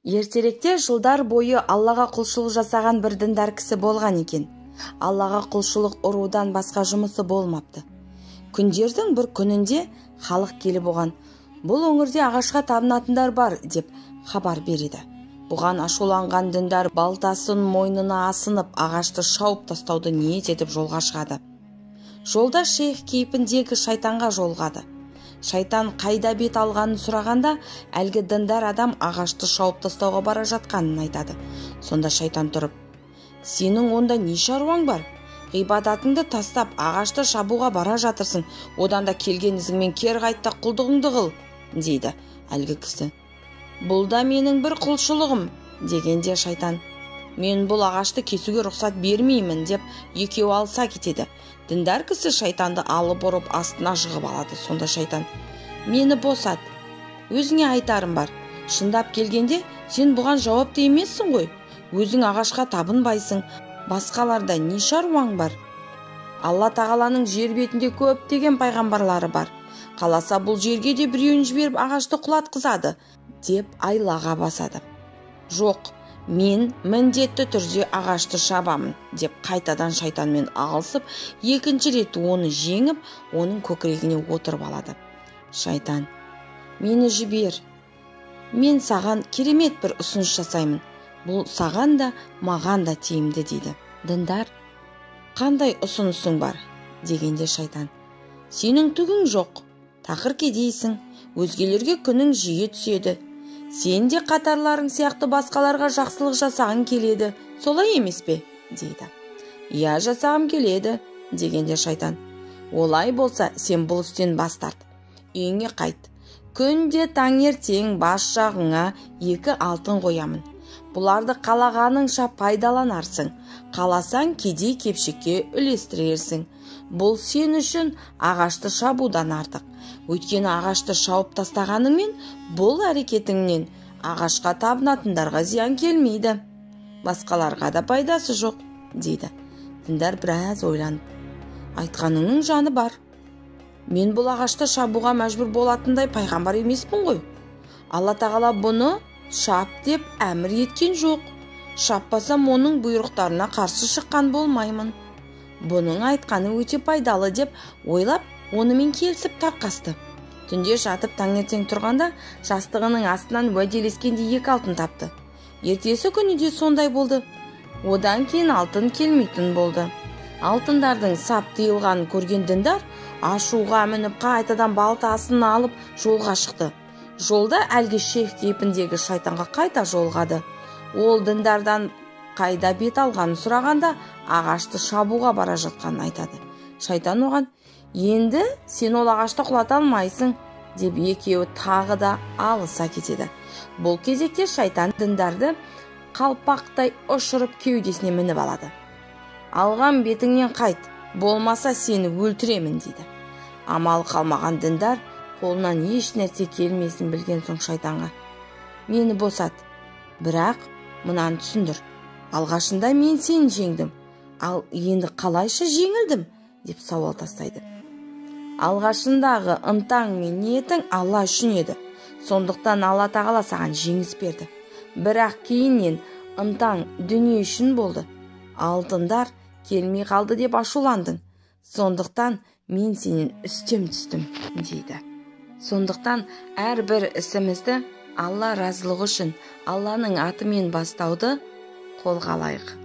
Ертеректе жылдар бойы Аллаға құлшылық жасаған бір діндар кісі болған екен. Аллаға құлшылық ұрудан басқа жұмысы болмапты. Күндердің бір күнінде халық келіп оған: "Бұл өңірде ағашқа табынатындар бар" деп хабар береді. Бұған ашуланған діндар балтасын мойнына асынып, ағашты шауып тастауды ниет етіп жолға шығады. Жолда шейх кейпіндегі шайтанға жолығады. Шайтан қайда бет алғанын сұрағанда, әлгі діндар адам ағашты шауып тастауға бара жатқанын айтады. Сонда шайтан тұрып: "Сенің онда не шаруаң бар? Ғибадатыңды тастап, ағашты шабуға бара жатырсың. Одан да келген ізіңмен кері қайтта құлдығыңды қыл", дейді әлгі кісі. "Бұл да менің бір құлшылығым", дегенде шайтан: "Мен бұл ағашты кесуге рұқсат бермеймін" деп екеуі алыса кетеді. Діндар кісі шайтанды алып ұрып астына жығып алады. Сонда шайтан: "Мені босат, өзіңе айтарым бар. Шындап келгенде сен бұған жауапты емессің ғой. Өзің ағашқа табынбайсың, басқаларда не шаруаң бар? Алла тағаланың жер бетінде көптеген пайғамбарлары бар. Қаласа бұл жерге де біреуін жіберіп ағашты құлатқызады" деп айлаға басады. "Жоқ, мен міндетті түрде ағашты шабамын" деп қайтадан шайтанмен алысып, екінші рет оны жеңіп, оның көкірегіне отырып алады. Шайтан: "Мені жібер. Мен саған керемет бір ұсыныс жасаймын. Бұл саған да, маған да тиімді" дейді. Діндар: "Қандай ұсынысың бар?" дегенде шайтан: "Сенің түгің жоқ. Тақыр кедейсің. Өзгелерге күнің жиі түседі. Сен де қатарларың сияқты басқаларға жақсылық жасағың келеді. Солай емес пе?" дейді. "Иә, жасағым келеді" дегенде шайтан: "Олай болса, сен бұл істен бас тарт. Үйіңе қайт. Күнде таңертең бас жағыңа 2 алтын қоямын. Бұларды қалағаныңша пайдаланарсың. Қаласаң кедей кепшікке үлестірерсің. Бұл сен үшін ағашты шабудан артық. Өйткені ағашты шауып тастағаныңмен бұл әрекетіңнен ағашқа табынатындарға зиян келмейді. Басқаларға да пайдасы жоқ" дейді. Діндар біраз ойланып: "Айтқаныңның жаны бар. Мен бұл ағашты шабуға мәжбүр болатындай пайғамбар емеспін ғой. Алла тағала бұны шап деп әмір еткен жоқ. Шаппасам оның бұйрықтарына қарсы шыққан болмаймын. Бұның айтқаны өте пайдалы" деп ойлап, онымен келісіп тарқасты. Түнде жатып таңертең тұрғанда жастығының астынан уәделескенде 2 алтын тапты. Ертесі күні де сондай болды. Одан кейін алтын келмейтін болды. Алтындардың сап тыйылғанын көрген діндар ашуға мініп қайтадан балтасын алып жолға шықты. Жолда әлгі шейх кейпіндегі шайтанға қайта жолығады. Ол діндардан қайда бет алғанын сұрағанда, ағашты шабуға бара жатқанын айтады. Шайтан оған: "Енді сен ол ағашты құлата алмайсың" деп екеуі тағы да алыса кетеді. Бұл кезекте шайтан діндарды қалпақтай ұшырып кеудесіне мініп алады. "Алған бетіңнен қайт, болмаса сені өлтіремін" дейді. Амал қалмаған діндар қолынан еш нәрсе келмесін білген соң шайтанға: "Мені босат. Бірақ мынаны түсіндір. Алғашында мен сені жеңдім. Ал енді қалайша жеңілдім?" деп сауал тастайды. "Алғашындағы ынтаң мен ниетің Алла үшін еді. Сондықтан Алла тағала саған жеңіс берді. Бірақ кейіннен ынтаң дүние үшін болды. Алтындар келмей қалды деп ашуландың. Сондықтан мен сенен үстем түстім" дейді. Сондықтан әрбір ісімізді Алла разылығы үшін Алланың атымен бастауды қолға алайық.